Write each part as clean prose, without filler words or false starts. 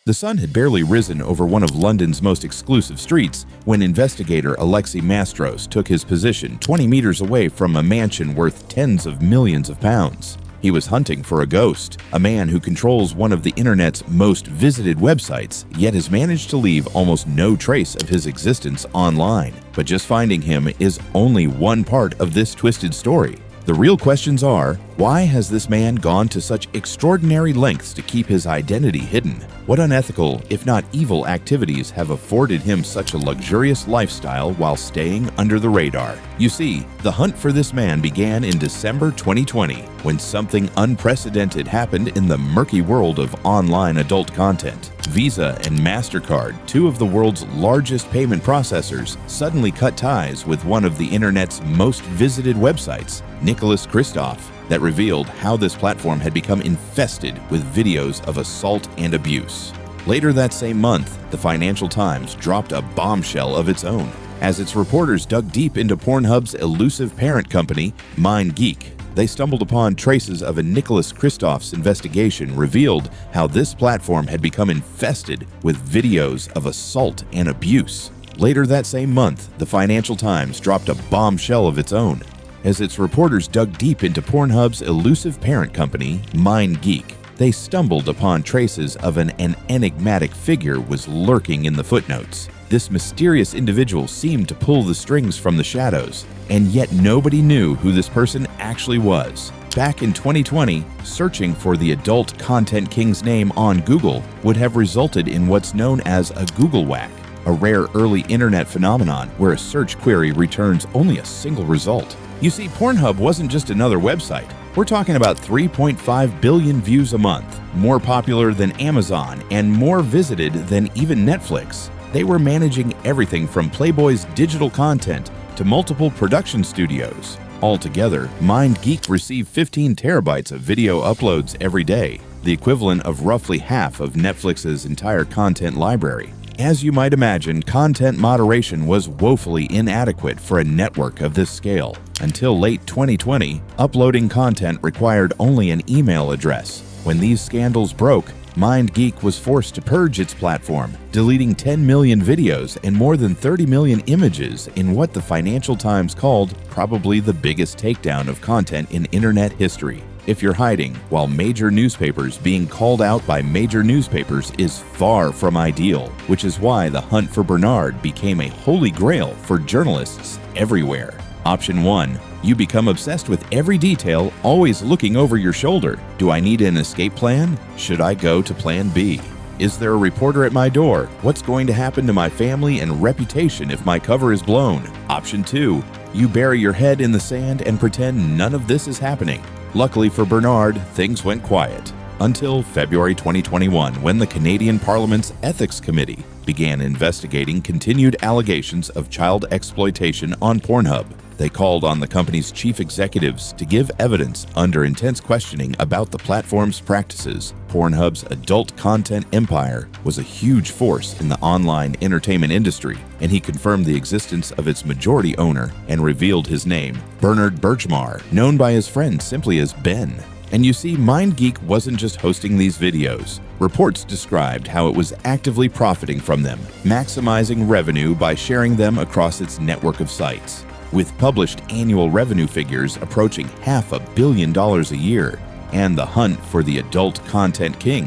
The sun had barely risen over one of London's most exclusive streets when investigator Alexei Mastros took his position 20 meters away from a mansion worth tens of millions of pounds. He was hunting for a ghost, a man who controls one of the internet's most visited websites, yet has managed to leave almost no trace of his existence online. But just finding him is only one part of this twisted story. The real questions are, why has this man gone to such extraordinary lengths to keep his identity hidden? What unethical, if not evil, activities have afforded him such a luxurious lifestyle while staying under the radar? You see, the hunt for this man began in December 2020, when something unprecedented happened in the murky world of online adult content. Visa and MasterCard, two of the world's largest payment processors, suddenly cut ties with one of the internet's most visited websites, Nicholas Kristof, that revealed how this platform had become infested with videos of assault and abuse. Later that same month, the Financial Times dropped a bombshell of its own, as its reporters dug deep into Pornhub's elusive parent company, MindGeek. They stumbled upon traces of a Nicholas Kristof's investigation revealed how this platform had become infested with videos of assault and abuse. Later that same month, the Financial Times dropped a bombshell of its own, as its reporters dug deep into Pornhub's elusive parent company, MindGeek. They stumbled upon traces of an enigmatic figure was lurking in the footnotes. This mysterious individual seemed to pull the strings from the shadows, and yet nobody knew who this person actually was. Back in 2020, searching for the adult content king's name on Google would have resulted in what's known as a Google whack, a rare early internet phenomenon where a search query returns only a single result. You see, Pornhub wasn't just another website. We're talking about 3.5 billion views a month, more popular than Amazon and more visited than even Netflix. They were managing everything from Playboy's digital content to multiple production studios. Altogether, MindGeek received 15 terabytes of video uploads every day, the equivalent of roughly half of Netflix's entire content library. As you might imagine, content moderation was woefully inadequate for a network of this scale. Until late 2020, uploading content required only an email address. When these scandals broke, MindGeek was forced to purge its platform, deleting 10 million videos and more than 30 million images in what the Financial Times called probably the biggest takedown of content in internet history. If you're hiding while major newspapers being called out by major newspapers is far from ideal, which is why the hunt for Bernard became a holy grail for journalists everywhere. Option 1. You become obsessed with every detail, always looking over your shoulder. Do I need an escape plan? Should I go to plan B? Is there a reporter at my door? What's going to happen to my family and reputation if my cover is blown? Option 2. You bury your head in the sand and pretend none of this is happening. Luckily for Bernard, things went quiet until February 2021, when the Canadian Parliament's Ethics Committee began investigating continued allegations of child exploitation on Pornhub. They called on the company's chief executives to give evidence under intense questioning about the platform's practices. Pornhub's adult content empire was a huge force in the online entertainment industry, and he confirmed the existence of its majority owner and revealed his name, Bernard Bergmar, known by his friends simply as Ben. And you see, MindGeek wasn't just hosting these videos. Reports described how it was actively profiting from them, maximizing revenue by sharing them across its network of sites. With published annual revenue figures approaching $500 million a year, and the hunt for the adult content king,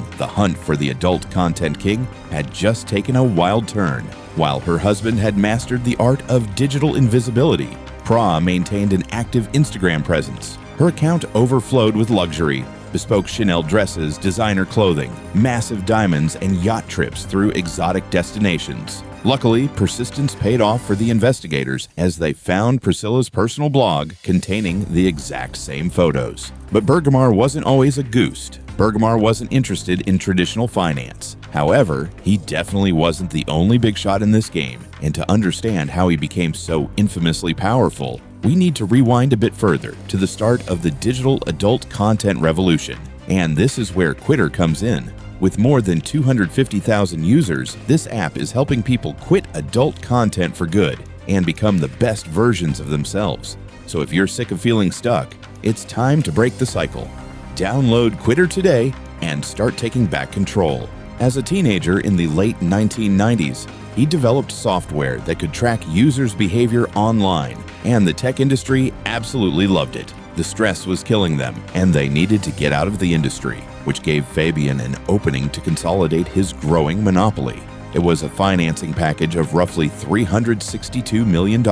had just taken a wild turn. While her husband had mastered the art of digital invisibility, Pra maintained an active Instagram presence. Her account overflowed with luxury, bespoke Chanel dresses, designer clothing, massive diamonds, and yacht trips through exotic destinations. Luckily, persistence paid off for the investigators as they found Priscilla's personal blog containing the exact same photos. But Bergmar wasn't always a goose. Bergmar wasn't interested in traditional finance. However, he definitely wasn't the only big shot in this game, and to understand how he became so infamously powerful, we need to rewind a bit further to the start of the digital adult content revolution. And this is where Quitter comes in. With more than 250,000 users, this app is helping people quit adult content for good and become the best versions of themselves. So if you're sick of feeling stuck, it's time to break the cycle. Download Quitter today and start taking back control. As a teenager in the late 1990s, he developed software that could track users' behavior online, and the tech industry absolutely loved it. The stress was killing them, and they needed to get out of the industry, which gave Fabian an opening to consolidate his growing monopoly. It was a financing package of roughly $362 million,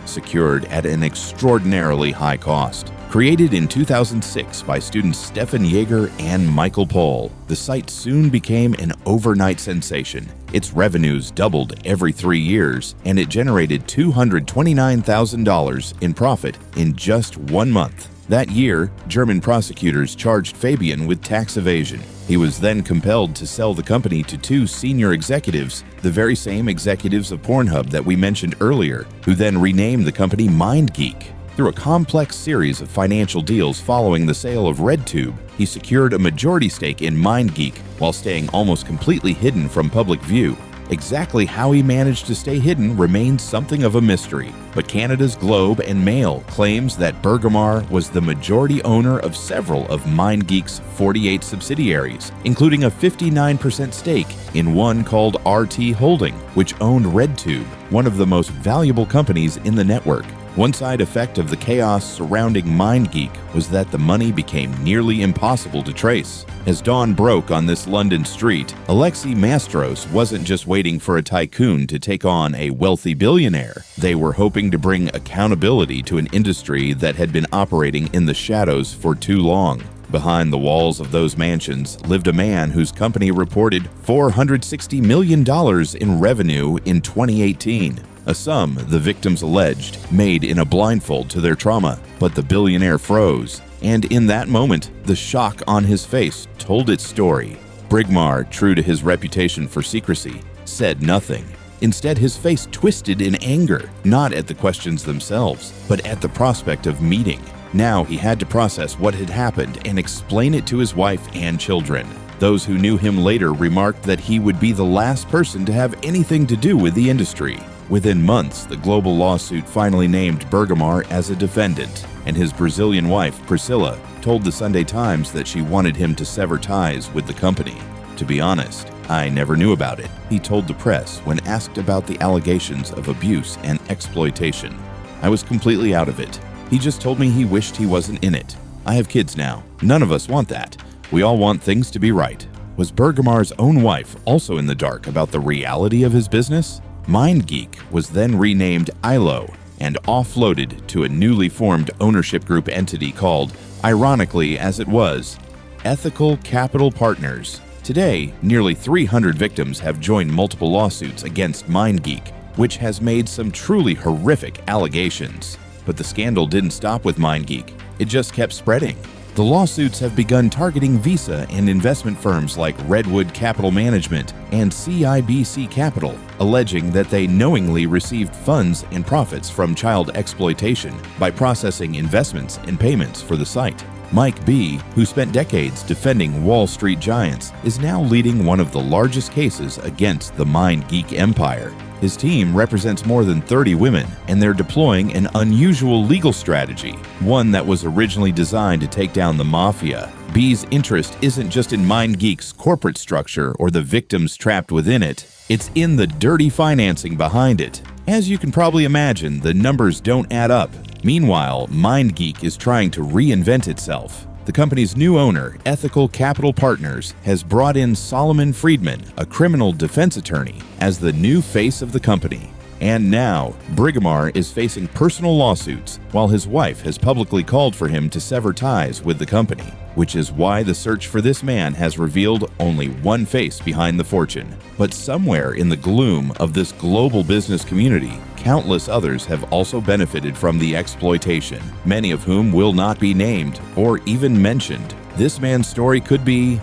secured at an extraordinarily high cost. Created in 2006 by students Stefan Jaeger and Michael Pohl, the site soon became an overnight sensation. Its revenues doubled every 3 years, and it generated $229,000 in profit in just 1 month. That year, German prosecutors charged Fabian with tax evasion. He was then compelled to sell the company to 2 senior executives, the very same executives of Pornhub that we mentioned earlier, who then renamed the company MindGeek. Through a complex series of financial deals following the sale of RedTube, he secured a majority stake in MindGeek while staying almost completely hidden from public view. Exactly how he managed to stay hidden remains something of a mystery, but Canada's Globe and Mail claims that Bergamar was the majority owner of several of MindGeek's 48 subsidiaries, including a 59% stake in one called RT Holding, which owned RedTube, one of the most valuable companies in the network. One side effect of the chaos surrounding MindGeek was that the money became nearly impossible to trace. As dawn broke on this London street, Alexei Mastros wasn't just waiting for a tycoon to take on a wealthy billionaire. They were hoping to bring accountability to an industry that had been operating in the shadows for too long. Behind the walls of those mansions lived a man whose company reported $460 million in revenue in 2018. A sum, the victims alleged, made in a blindfold to their trauma, but the billionaire froze, and in that moment, the shock on his face told its story. Bergamar, true to his reputation for secrecy, said nothing. Instead, his face twisted in anger, not at the questions themselves, but at the prospect of meeting. Now he had to process what had happened and explain it to his wife and children. Those who knew him later remarked that he would be the last person to have anything to do with the industry. Within months, the global lawsuit finally named Bergamar as a defendant, and his Brazilian wife, Priscilla, told the Sunday Times that she wanted him to sever ties with the company. To be honest, I never knew about it, he told the press when asked about the allegations of abuse and exploitation. I was completely out of it. He just told me he wished he wasn't in it. I have kids now. None of us want that. We all want things to be right. Was Bergamar's own wife also in the dark about the reality of his business? MindGeek was then renamed ILO and offloaded to a newly formed ownership group entity called, ironically as it was, Ethical Capital Partners. Today, nearly 300 victims have joined multiple lawsuits against MindGeek, which has made some truly horrific allegations. But the scandal didn't stop with MindGeek. It just kept spreading. The lawsuits have begun targeting Visa and investment firms like Redwood Capital Management and CIBC Capital, alleging that they knowingly received funds and profits from child exploitation by processing investments and payments for the site. Mike B., who spent decades defending Wall Street giants, is now leading one of the largest cases against the MindGeek empire. His team represents more than 30 women, and they're deploying an unusual legal strategy, one that was originally designed to take down the mafia. B's interest isn't just in MindGeek's corporate structure or the victims trapped within it. It's in the dirty financing behind it. As you can probably imagine, the numbers don't add up. Meanwhile, MindGeek is trying to reinvent itself. The company's new owner, Ethical Capital Partners, has brought in Solomon Friedman, a criminal defense attorney, as the new face of the company. And now, Bergamar is facing personal lawsuits, while his wife has publicly called for him to sever ties with the company, which is why the search for this man has revealed only one face behind the fortune. But somewhere in the gloom of this global business community, countless others have also benefited from the exploitation, many of whom will not be named or even mentioned. This man's story could be